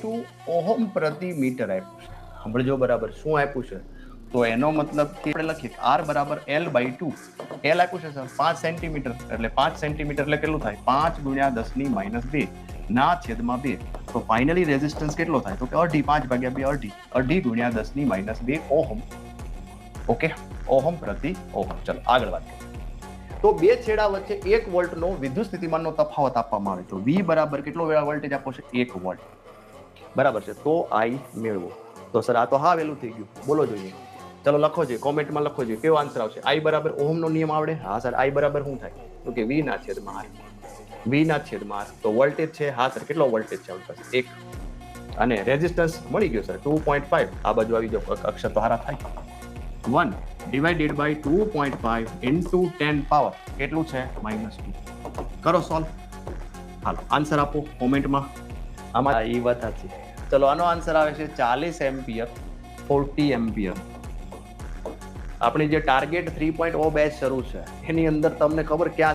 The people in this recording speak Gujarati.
2 ઓહમ પ્રતિ મીટર આપ્યું છે. સાંભળજો બરાબર, શું આપ્યું છે? તો એનો મતલબ કે આપણે લખીએ R બરાબર L/2. L આપ્યું છે સર 5 સેન્ટીમીટર, એટલે 5 સેન્ટીમીટર એટલે કેટલું થાય? 5 ગુણ્યા 10⁻². ના છેદમાં 2. તો ફાઇનલી રેઝિસ્ટન્સ કેટલો થાય? તો કે અઢી, 5 ભાગ્યા 2 અઢી, અઢી ગુણ્યા 10⁻². ઓહમ. ઓકે, ઓહમ પ્રતિ ઓહમ. ચલો આગળ વાત કરીએ. તો બે છેડા વચ્ચે 1 વોલ્ટનો વિદ્યુત સ્થિતિમાનનો તફાવત આપવામાં આવે તો V બરાબર કેટલો વોલ્ટેજ આપો છે? 1 વોલ્ટ. બરાબર છે. તો I મેળવો. તો સર આ તો હા વેલું થઈ ગયું. બોલો જોઈએ. ચલો લખો જોઈએ, કોમેન્ટમાં લખો જોઈએ કેવો આન્સર આવશે. I બરાબર ઓહમનો નિયમ આવડે? હા સર. I બરાબર શું થાય? તો કે V ના છેદમાં R. V ના છેદમાં R. તો વોલ્ટેજ છે, હા સર. કેટલો વોલ્ટેજ છે આપણી પાસે? 1. અને રેઝિસ્ટન્સ મળી ગયો સર 2.5. આ બાજુ આવી જાઓ, અક્ષર તો હારા થાય. 1 ડિવાઇડેડ બાય 2.5 ઇન્ટુ 10 પાવર કેટલું છે? -2. કરો સોલ્વ. હાલો આન્સર આપો કોમેન્ટમાં. આમાં એ વાત સાચી. ચલો આનો આન્સર આવે છે 40 એમ્પિયર, 40 એમ્પિયર. આપણી જે ટાર્ગેટ 3.0 બેચ શરૂ છે એની અંદર તમને ખબર ક્યાં